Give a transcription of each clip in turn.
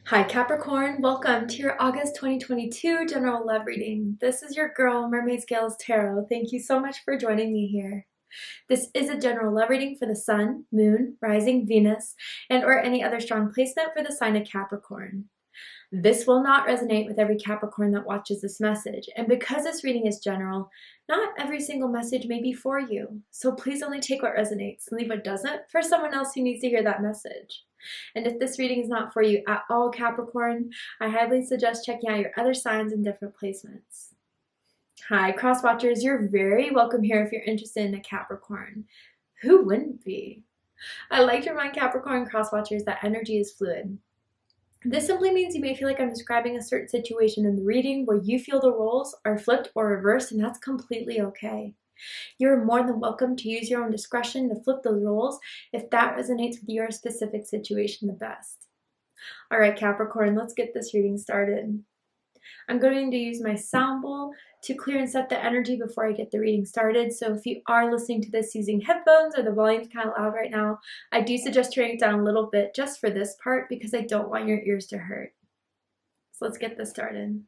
Hi Capricorn, welcome to your August 2022 general love reading. This is your girl, Mermaid Scales Tarot. Thank you so much for joining me here. This is a general love reading for the Sun, Moon, Rising, Venus, and or any other strong placement for the sign of Capricorn. This will not resonate with every Capricorn that watches this message, and because this reading is general, not every single message may be for you. So please only take what resonates and leave what doesn't for someone else who needs to hear that message. And if this reading is not for you at all, Capricorn, I highly suggest checking out your other signs and different placements. Hi, cross watchers, you're very welcome here if you're interested in a Capricorn. Who wouldn't be? I like to remind Capricorn cross watchers that energy is fluid. This simply means you may feel like I'm describing a certain situation in the reading where you feel the roles are flipped or reversed, and that's completely okay. You're more than welcome to use your own discretion to flip those roles if that resonates with your specific situation the best. All right, Capricorn, let's get this reading started. I'm going to use my sound bowl to clear and set the energy before I get the reading started. So if you are listening to this using headphones or the volume's kind of loud right now, I do suggest turning it down a little bit just for this part because I don't want your ears to hurt. So let's get this started.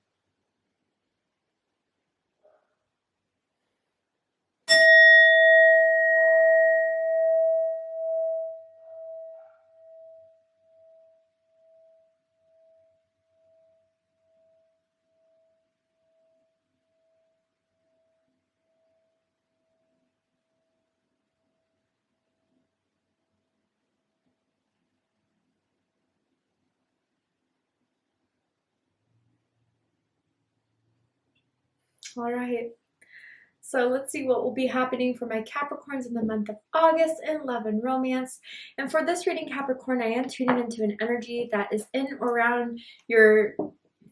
All right. So let's see what will be happening for my Capricorns in the month of August in love and romance. And for this reading, Capricorn, I am tuning into an energy that is in or around your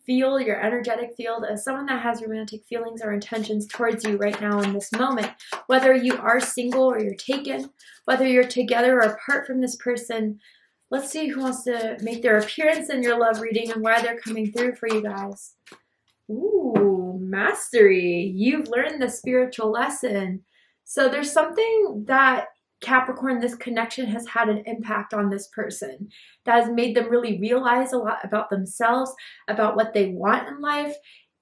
field, your energetic field, as someone that has romantic feelings or intentions towards you right now in this moment. Whether you are single or you're taken, whether you're together or apart from this person, let's see who wants to make their appearance in your love reading and why they're coming through for you guys. Ooh, mastery. You've learned the spiritual lesson. So there's something that Capricorn, this connection has had an impact on this person that has made them really realize a lot about themselves, about what they want in life.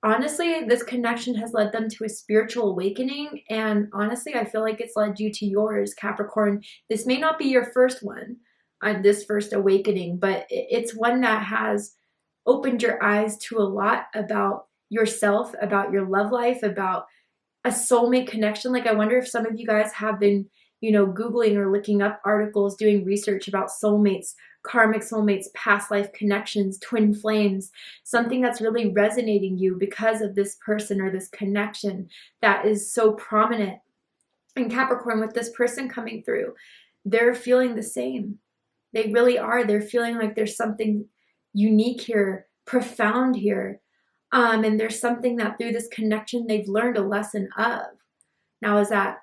Honestly, this connection has led them to a spiritual awakening. And honestly, I feel like it's led you to yours, Capricorn. This may not be your first one, this first awakening, but it's one that has opened your eyes to a lot about yourself, about your love life, about a soulmate connection. Like, I wonder if some of you guys have been, Googling or looking up articles, doing research about soulmates, karmic soulmates, past life connections, twin flames, something that's really resonating you because of this person or this connection that is so prominent. And Capricorn, with this person coming through, they're feeling the same. They really are. They're feeling like there's something unique here, profound here. And there's something that through this connection they've learned a lesson of. Now, is that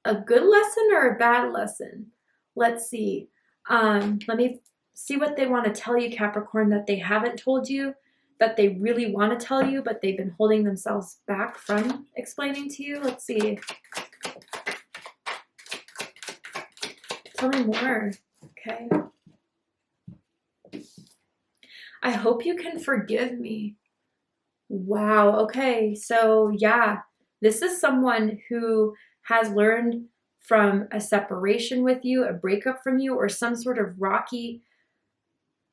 a good lesson or a bad lesson? Let's see. Let me see what they want to tell you, Capricorn, that they haven't told you, that they really want to tell you, but they've been holding themselves back from explaining to you. Let's see. Tell me more. Okay. I hope you can forgive me. Wow. Okay. So yeah, this is someone who has learned from a separation with you, a breakup from you, or some sort of rocky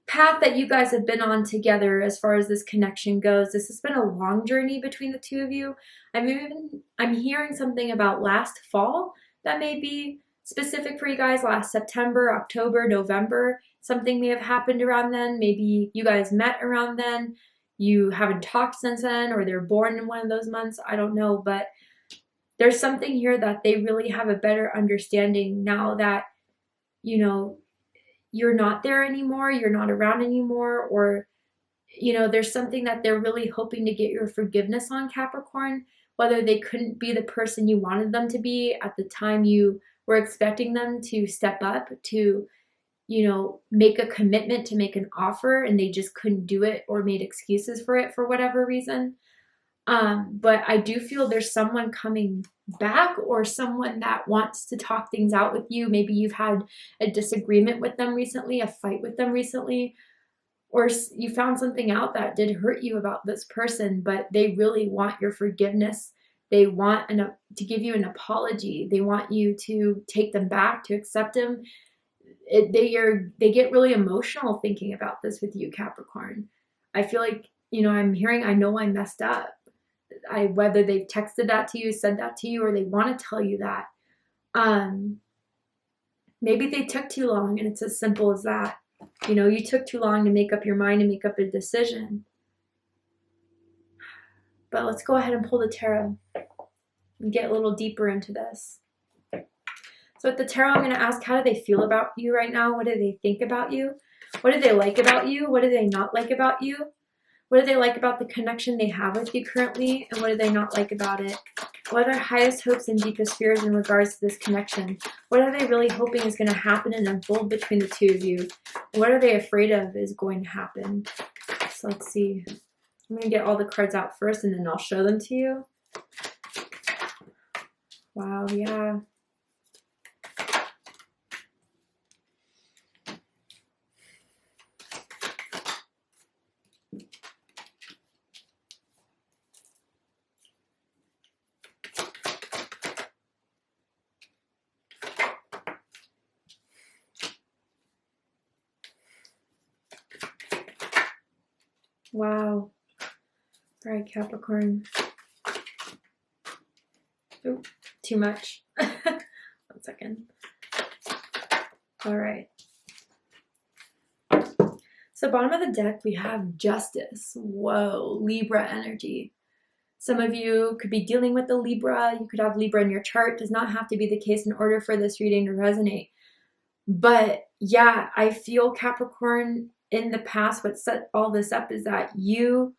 path that you guys have been on together as far as this connection goes. This has been a long journey between the two of you. I'm hearing something about last fall that may be specific for you guys, last September, October, November. Something may have happened around then. Maybe you guys met around then. You haven't talked since then, or they're born in one of those months. I don't know, but there's something here that they really have a better understanding now that, you're not there anymore, you're not around anymore, or, there's something that they're really hoping to get your forgiveness on, Capricorn, whether they couldn't be the person you wanted them to be at the time you were expecting them to step up, to make a commitment, to make an offer, and they just couldn't do it or made excuses for it for whatever reason. But I do feel there's someone coming back or someone that wants to talk things out with you. Maybe you've had a disagreement with them recently, a fight with them recently. or you found something out that did hurt you about this person, but they really want your forgiveness. They want to give you an apology. They want you to take them back, to accept them. They get really emotional thinking about this with you, Capricorn. I feel like, I'm hearing, I know I messed up. Whether they've texted that to you, said that to you, or they want to tell you that. Maybe they took too long, and it's as simple as that. You took too long to make up your mind and make up a decision. But let's go ahead and pull the tarot and get a little deeper into this. So with the tarot, I'm going to ask, how do they feel about you right now? What do they think about you? What do they like about you? What do they not like about you? What do they like about the connection they have with you currently? And what do they not like about it? What are their highest hopes and deepest fears in regards to this connection? What are they really hoping is going to happen and unfold between the two of you? What are they afraid of is going to happen? So let's see. I'm going to get all the cards out first, and then I'll show them to you. Wow, yeah. Wow. All right, Capricorn. Ooh, too much. 1 second. All right. So bottom of the deck, we have Justice. Whoa, Libra energy. Some of you could be dealing with the Libra. You could have Libra in your chart. Does not have to be the case in order for this reading to resonate. But yeah, I feel, Capricorn, in the past, what set all this up is that you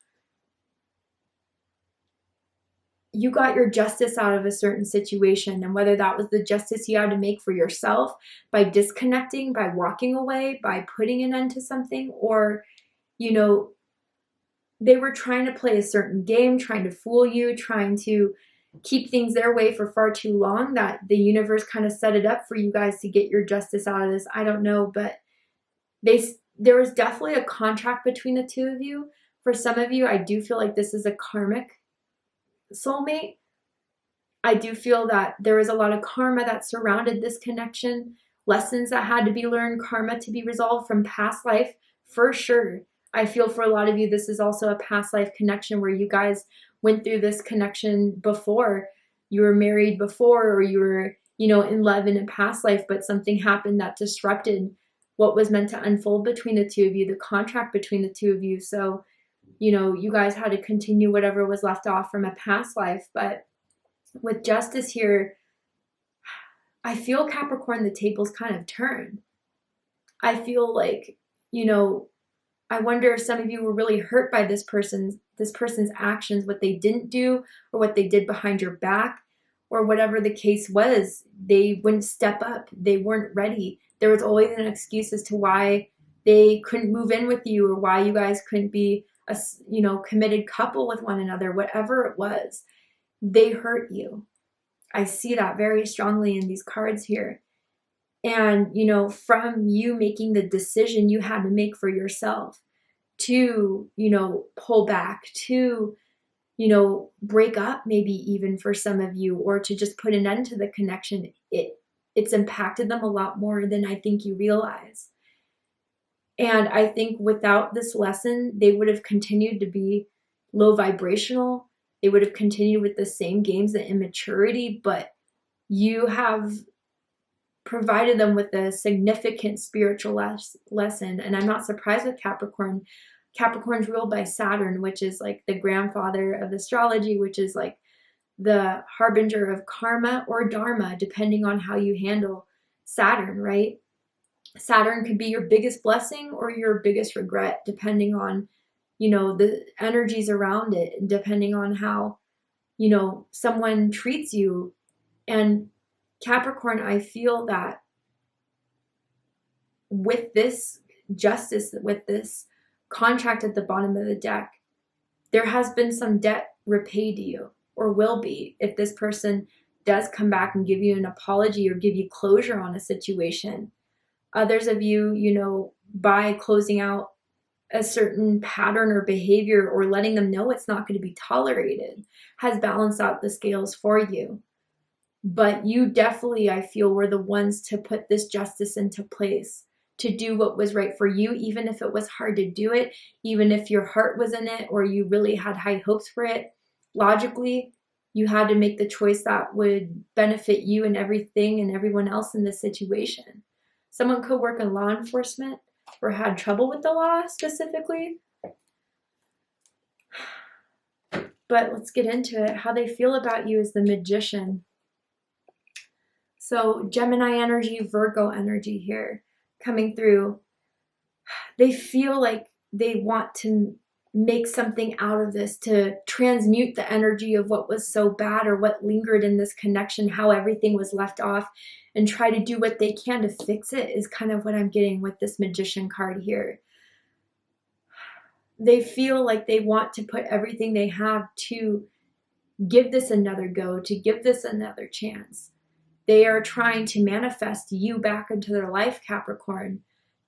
got your justice out of a certain situation, and whether that was the justice you had to make for yourself by disconnecting, by walking away, by putting an end to something, or, they were trying to play a certain game, trying to fool you, trying to keep things their way for far too long, that the universe kind of set it up for you guys to get your justice out of this. I don't know, but there was definitely a contract between the two of you. For some of you, I do feel like this is a karmic soulmate. I do feel that there is a lot of karma that surrounded this connection, lessons that had to be learned, karma to be resolved from past life, for sure. I feel for a lot of you, this is also a past life connection where you guys went through this connection before. You were married before, or you were, in love in a past life, but something happened that disrupted what was meant to unfold between the two of you, the contract between the two of you. So, you guys had to continue whatever was left off from a past life. But with Justice here, I feel, Capricorn, the tables kind of turned. I feel like, I wonder if some of you were really hurt by this person's actions, what they didn't do, or what they did behind your back, or whatever the case was. They wouldn't step up. They weren't ready. There was always an excuse as to why they couldn't move in with you, or why you guys couldn't be a, committed couple with one another. Whatever it was, they hurt you. I see that very strongly in these cards here. And, from you making the decision you had to make for yourself to, pull back, to, break up, maybe even for some of you, or to just put an end to the connection, it's impacted them a lot more than I think you realize. And I think without this lesson, they would have continued to be low vibrational. They would have continued with the same games, the immaturity, but you have provided them with a significant spiritual lesson. And I'm not surprised with Capricorn. Capricorn's ruled by Saturn, which is like the grandfather of astrology, which is like the harbinger of karma or dharma, depending on how you handle Saturn, right? Saturn could be your biggest blessing or your biggest regret, depending on, the energies around it, and depending on how, someone treats you. And Capricorn, I feel that with this justice, with this contract at the bottom of the deck, there has been some debt repaid to you, or will be, if this person does come back and give you an apology or give you closure on a situation. Others of you, by closing out a certain pattern or behavior, or letting them know it's not going to be tolerated, has balanced out the scales for you. But you definitely, I feel, were the ones to put this justice into place, to do what was right for you, even if it was hard to do it, even if your heart was in it or you really had high hopes for it. Logically, you had to make the choice that would benefit you and everything and everyone else in this situation. Someone could work in law enforcement or had trouble with the law specifically. But let's get into it. How they feel about you is the Magician. So Gemini energy, Virgo energy here coming through. They feel like they want to make something out of this, to transmute the energy of what was so bad or what lingered in this connection, how everything was left off, and try to do what they can to fix it, is kind of what I'm getting with this Magician card here. They feel like they want to put everything they have to give this another go, to give this another chance. They are trying to manifest you back into their life, Capricorn.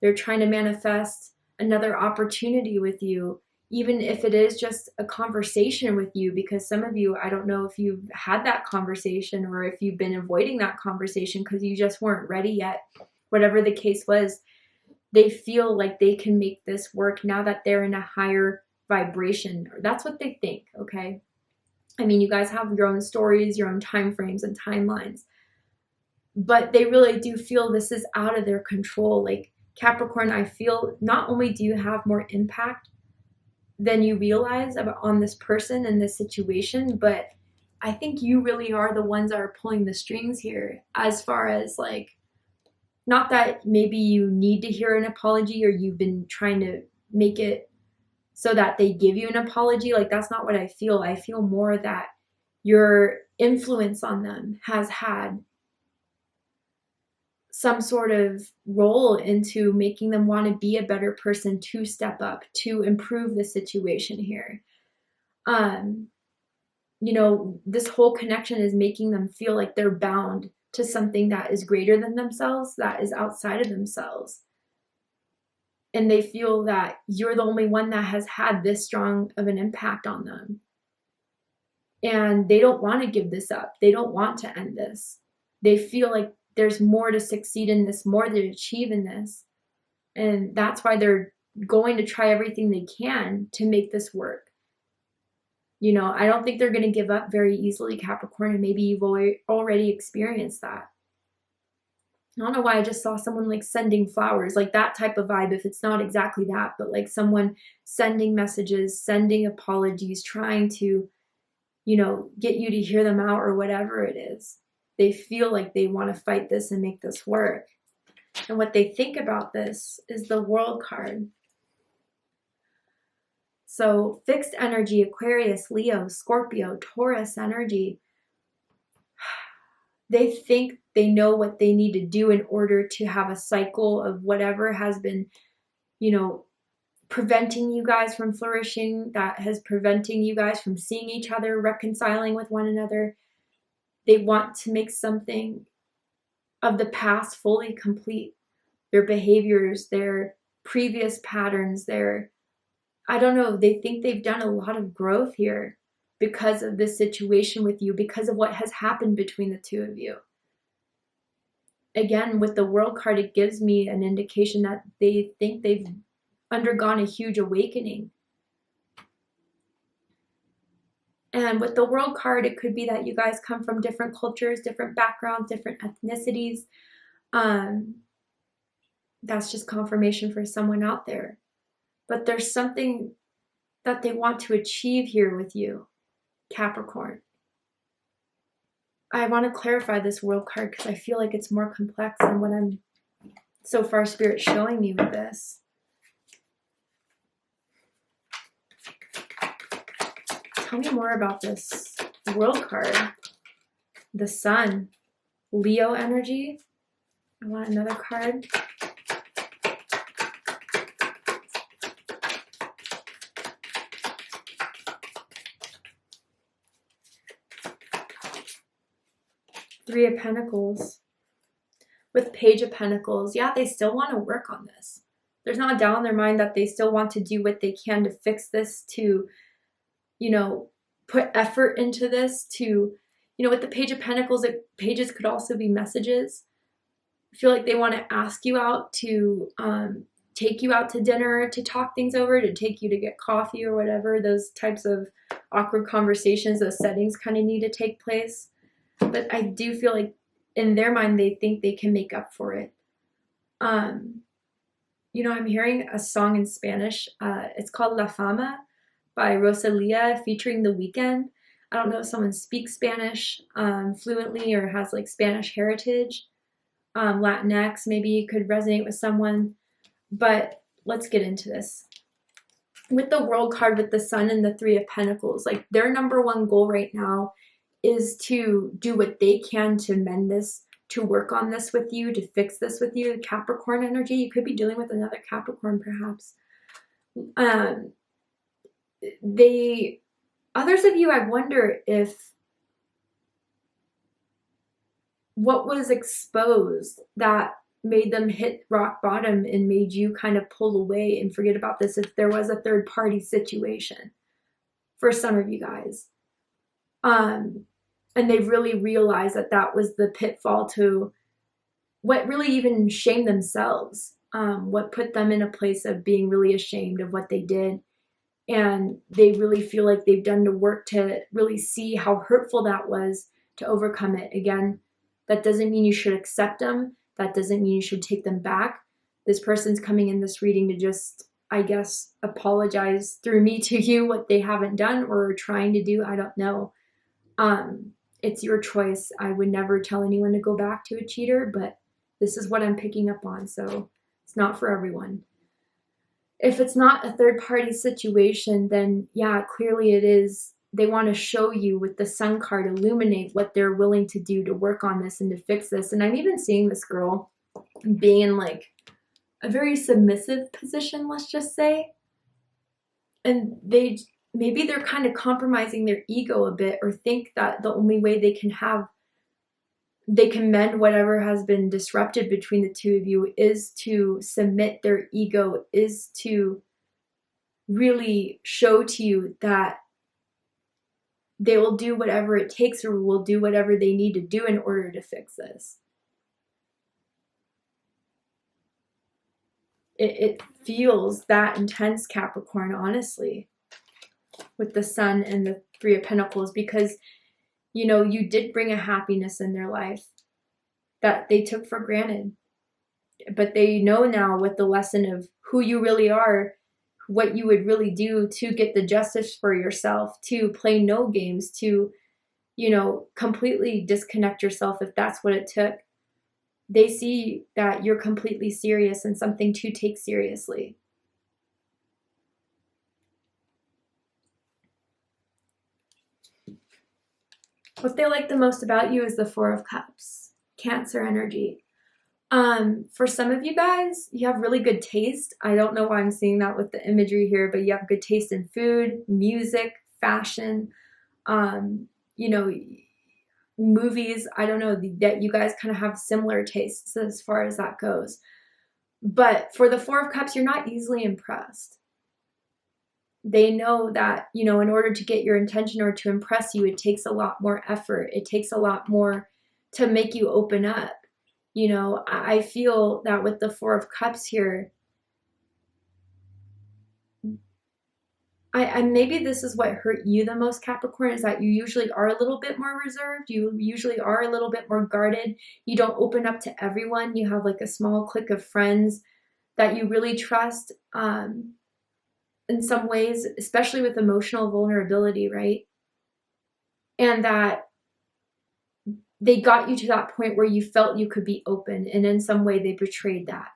They're trying to manifest another opportunity with you, even if it is just a conversation with you, because some of you, I don't know if you've had that conversation or if you've been avoiding that conversation because you just weren't ready yet. Whatever the case was, they feel like they can make this work now that they're in a higher vibration. That's what they think, okay? I mean, you guys have your own stories, your own time frames and timelines, but they really do feel this is out of their control. Like, Capricorn, I feel not only do you have more impact than you realize on this person and this situation, but I think you really are the ones that are pulling the strings here, as far as like, not that maybe you need to hear an apology or you've been trying to make it so that they give you an apology. Like, that's not what I feel. I feel more that your influence on them has had some sort of role into making them want to be a better person, to step up, to improve the situation here. You know, this whole connection is making them feel like they're bound to something that is greater than themselves, that is outside of themselves. And they feel that you're the only one that has had this strong of an impact on them. And they don't want to give this up. They don't want to end this. They feel like there's more to succeed in this, more to achieve in this. And that's why they're going to try everything they can to make this work. You know, I don't think they're going to give up very easily, Capricorn, and maybe you've already experienced that. I don't know why I just saw someone like sending flowers, like that type of vibe, if it's not exactly that, but like someone sending messages, sending apologies, trying to, you know, get you to hear them out or whatever it is. They feel like they want to fight this and make this work. And what they think about this is the World card. So fixed energy, Aquarius, Leo, Scorpio, Taurus energy. They think they know what they need to do in order to have a cycle of whatever has been, you know, preventing you guys from flourishing, that has preventing you guys from seeing each other, reconciling with one another. They want to make something of the past fully complete. Their behaviors, their previous patterns, I don't know, they think they've done a lot of growth here because of this situation with you, because of what has happened between the two of you. Again, with the World card, it gives me an indication that they think they've undergone a huge awakening. And with the World card, it could be that you guys come from different cultures, different backgrounds, different ethnicities. That's just confirmation for someone out there. But there's something that they want to achieve here with you, Capricorn. I want to clarify this World card because I feel like it's more complex than what I'm so far Spirit showing me with this. Tell me more about this World card. The Sun, Leo energy. I want another card. Three of Pentacles with Page of Pentacles. Yeah, they still want to work on this. there's not a doubt in their mind that they still want to do what they can to fix this, to, you know, put effort into this, to, you know, with the Page of Pentacles, pages could also be messages. I feel like they want to ask you out, to take you out to dinner, to talk things over, to take you to get coffee or whatever. Those types of awkward conversations, those settings kind of need to take place. But I do feel like in their mind, they think they can make up for it. You know, I'm hearing a song in Spanish. It's called La Fama by Rosalia featuring The Weeknd. I don't know if someone speaks Spanish fluently or has like Spanish heritage. Latinx maybe could resonate with someone. But let's get into this. With the World card, with the Sun and the Three of Pentacles, like their number one goal right now is to do what they can to mend this, to work on this with you, to fix this with you. Capricorn energy, you could be dealing with another Capricorn perhaps. Others of you, I wonder if what was exposed that made them hit rock bottom and made you kind of pull away and forget about this, if there was a third party situation for some of you guys. And they really realized that that was the pitfall to what really even shamed themselves, what put them in a place of being really ashamed of what they did. And they really feel like they've done the work to really see how hurtful that was, to overcome it. Again, that doesn't mean you should accept them. That doesn't mean you should take them back. This person's coming in this reading to just, I guess, apologize through me to you what they haven't done or are trying to do. I don't know. It's your choice. I would never tell anyone to go back to a cheater, but this is what I'm picking up on, so it's not for everyone. If it's not a third-party situation, then yeah, clearly it is. They want to show you with the Sun card, illuminate what they're willing to do to work on this and to fix this. And I'm even seeing this girl being in like a very submissive position, let's just say. And maybe they're kind of compromising their ego a bit, or think that the only way they can mend whatever has been disrupted between the two of you is to submit their ego, is to really show to you that they will do whatever it takes, or will do whatever they need to do in order to fix this. It feels that intense, Capricorn, honestly, with the Sun and the Three of Pentacles, because, you know, you did bring a happiness in their life that they took for granted. But they know now, with the lesson of who you really are, what you would really do to get the justice for yourself, to play no games, to, you know, completely disconnect yourself if that's what it took. They see that you're completely serious and something to take seriously. What they like the most about you is the Four of Cups, Cancer energy. For some of you guys, you have really good taste. I don't know why I'm seeing that with the imagery here, but you have good taste in food, music, fashion, you know, movies. I don't know, that you guys kind of have similar tastes as far as that goes. But for the Four of Cups, you're not easily impressed. They know that, you know, in order to get your attention or to impress you, it takes a lot more effort. It takes a lot more to make you open up. You know, I feel that with the Four of Cups here, maybe this is what hurt you the most, Capricorn, is that you usually are a little bit more reserved. You usually are a little bit more guarded. You don't open up to everyone. You have like a small clique of friends that you really trust, in some ways, especially with emotional vulnerability, right? And that they got you to that point where you felt you could be open, and in some way they betrayed that,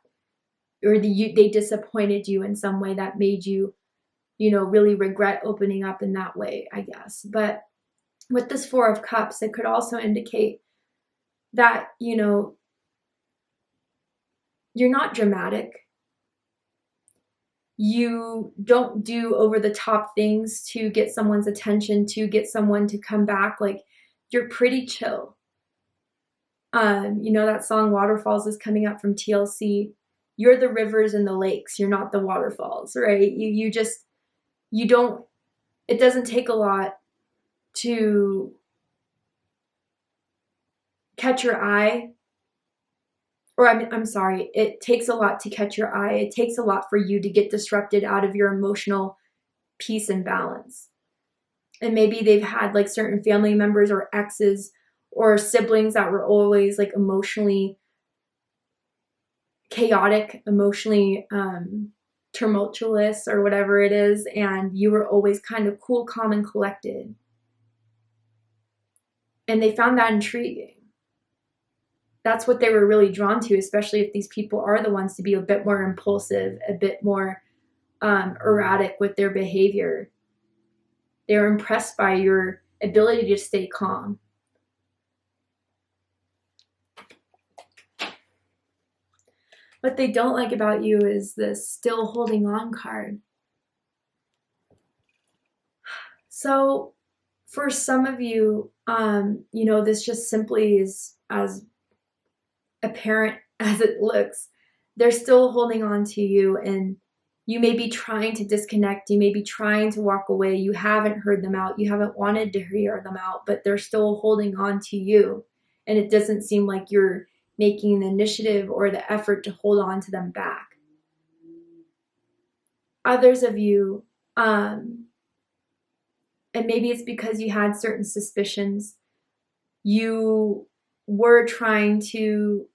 or they disappointed you in some way that made you, you know, really regret opening up in that way, I guess. But with this Four of Cups, it could also indicate that, you know, you're not dramatic. You don't do over the top things to get someone's attention, to get someone to come back. Like, you're pretty chill. You know, that song Waterfalls is coming up from TLC. you're the rivers and the lakes. You're not the waterfalls, right? You don't, it doesn't take a lot to catch your eye. Or I'm sorry, it takes a lot to catch your eye. It takes a lot for you to get disrupted out of your emotional peace and balance. And maybe they've had like certain family members or exes or siblings that were always like emotionally chaotic, emotionally tumultuous or whatever it is, and you were always kind of cool, calm, and collected. And they found that intriguing. That's what they were really drawn to, especially if these people are the ones to be a bit more impulsive, a bit more erratic with their behavior. They were impressed by your ability to stay calm. What they don't like about you is this still holding on card. So for some of you, you know, this just simply is as apparent as it looks. They're still holding on to you, and you may be trying to disconnect. You may be trying to walk away. You haven't heard them out. You haven't wanted to hear them out, but they're still holding on to you. And it doesn't seem like you're making the initiative or the effort to hold on to them back. Others of you, and maybe it's because you had certain suspicions, you were trying to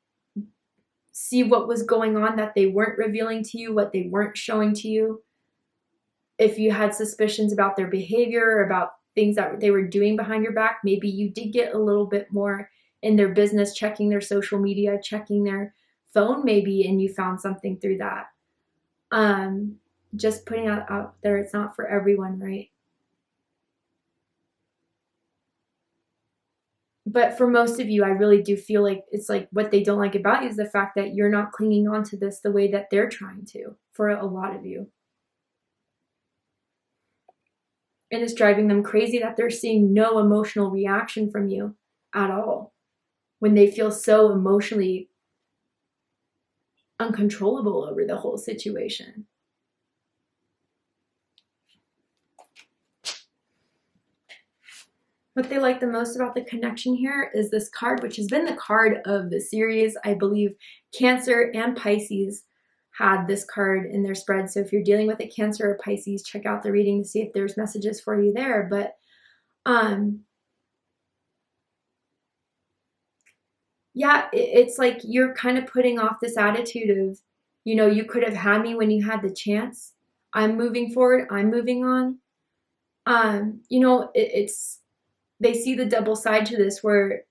see what was going on that they weren't revealing to you, what they weren't showing to you. If you had suspicions about their behavior, about things that they were doing behind your back, maybe you did get a little bit more in their business, checking their social media, checking their phone maybe, and you found something through that. Just putting out there, it's not for everyone, right? But for most of you, I really do feel like it's like what they don't like about you is the fact that you're not clinging on to this the way that they're trying to, for a lot of you. And it's driving them crazy that they're seeing no emotional reaction from you at all when they feel so emotionally uncontrollable over the whole situation. What they like the most about the connection here is this card, which has been the card of the series. I believe Cancer and Pisces had this card in their spread. So if you're dealing with a Cancer or Pisces, check out the reading to see if there's messages for you there. But yeah, it's like you're kind of putting off this attitude of, you know, you could have had me when you had the chance. I'm moving forward. I'm moving on. You know, they see the double side to this where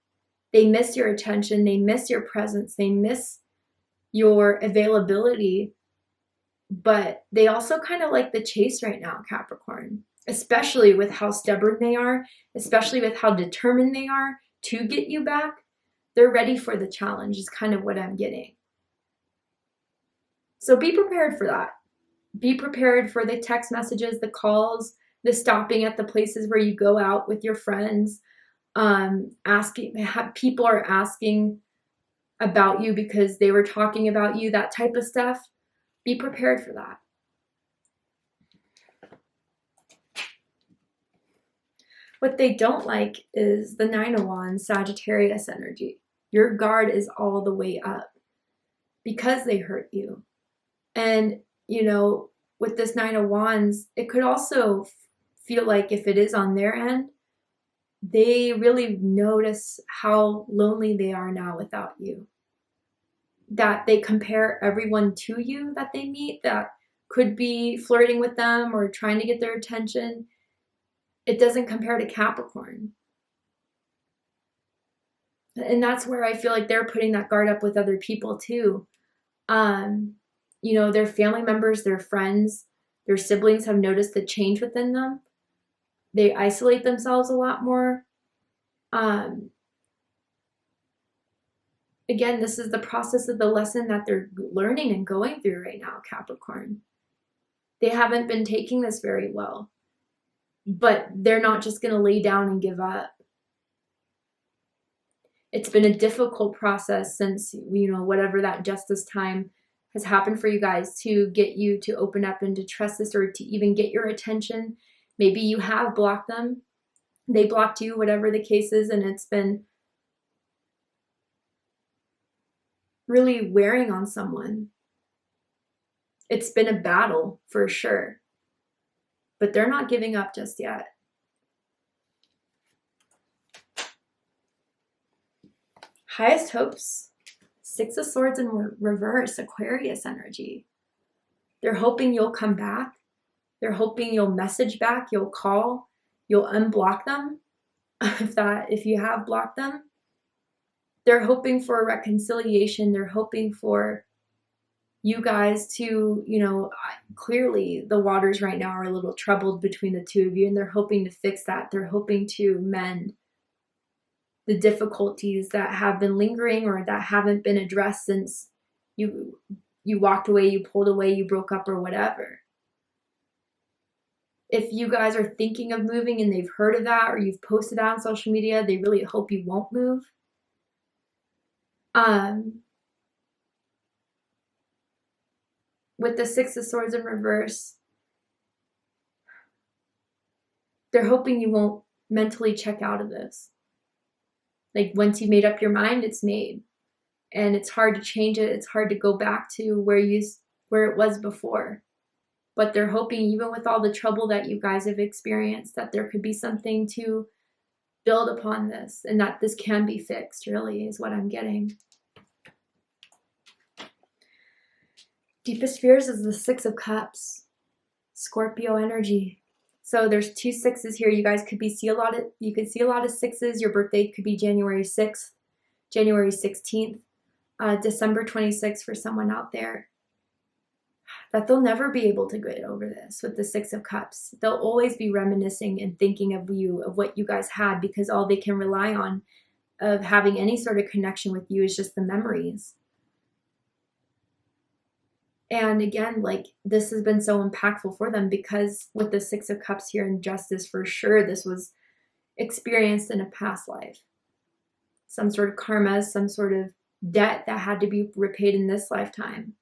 they miss your attention, they miss your presence, they miss your availability, but they also kind of like the chase right now, Capricorn, especially with how stubborn they are, especially with how determined they are to get you back. They're ready for the challenge is kind of what I'm getting. So be prepared for that. Be prepared for the text messages, the calls, the stopping at the places where you go out with your friends, people are asking about you because they were talking about you, that type of stuff. Be prepared for that. What they don't like is the 9 of Wands, Sagittarius energy. Your guard is all the way up because they hurt you. And, you know, with this 9 of Wands, it could also feel like if it is on their end, they really notice how lonely they are now without you. That they compare everyone to you that they meet that could be flirting with them or trying to get their attention. It doesn't compare to Capricorn. And that's where I feel like they're putting that guard up with other people too. You know, their family members, their friends, their siblings have noticed the change within them. They isolate themselves a lot more. Again, this is the process of the lesson that they're learning and going through right now, Capricorn. They haven't been taking this very well, but they're not just going to lay down and give up. It's been a difficult process since, you know, whatever that justice time has happened for you guys to get you to open up and to trust this, or to even get your attention. Maybe you have blocked them. They blocked you, whatever the case is, and it's been really wearing on someone. It's been a battle for sure, but they're not giving up just yet. Highest hopes. Six of Swords in reverse, Aquarius energy. They're hoping you'll come back. They're hoping you'll message back, you'll call, you'll unblock them if you have blocked them. They're hoping for a reconciliation. They're hoping for you guys to, clearly the waters right now are a little troubled between the two of you, and they're hoping to fix that. They're hoping to mend the difficulties that have been lingering or that haven't been addressed since you walked away, you pulled away, you broke up, or whatever. If you guys are thinking of moving and they've heard of that, or you've posted that on social media, they really hope you won't move. With the Six of Swords in reverse, they're hoping you won't mentally check out of this. Like, once you've made up your mind, it's made. And it's hard to change it. It's hard to go back to where it was before. But they're hoping, even with all the trouble that you guys have experienced, that there could be something to build upon this, and that this can be fixed, really, is what I'm getting. Deepest fears is the Six of Cups. Scorpio energy. So there's two sixes here. You guys could see a lot of sixes. Your birthday could be January 6th, January 16th, December 26th for someone out there. That they'll never be able to get over this with the Six of Cups. They'll always be reminiscing and thinking of you, of what you guys had, because all they can rely on of having any sort of connection with you is just the memories. And again, like, this has been so impactful for them, because with the Six of Cups here in Justice, for sure, this was experienced in a past life. Some sort of karma, some sort of debt that had to be repaid in this lifetime.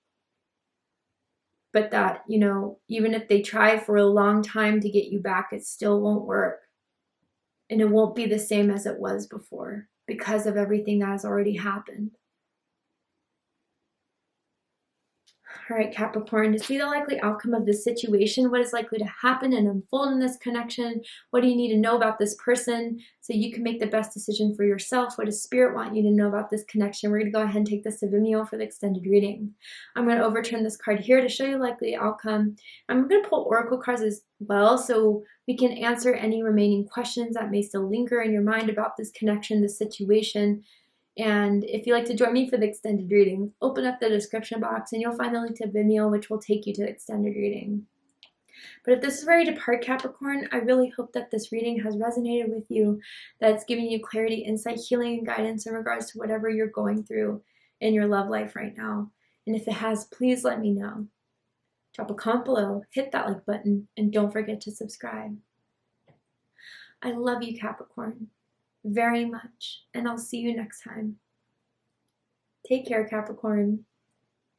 But that, even if they try for a long time to get you back, it still won't work. And it won't be the same as it was before, because of everything that has already happened. All right, Capricorn, to see the likely outcome of this situation, what is likely to happen and unfold in this connection? What do you need to know about this person so you can make the best decision for yourself? What does Spirit want you to know about this connection? We're going to go ahead and take this to Vimeo for the extended reading. I'm going to overturn this card here to show you likely outcome. I'm going to pull Oracle cards as well, so we can answer any remaining questions that may still linger in your mind about this connection, this situation. And if you'd like to join me for the extended reading, open up the description box and you'll find the link to Vimeo, which will take you to the extended reading. But if this is where you depart, Capricorn, I really hope that this reading has resonated with you, that it's giving you clarity, insight, healing, and guidance in regards to whatever you're going through in your love life right now. And if it has, please let me know. Drop a comment below, hit that like button, and don't forget to subscribe. I love you, Capricorn, very much, and I'll see you next time. Take care, Capricorn.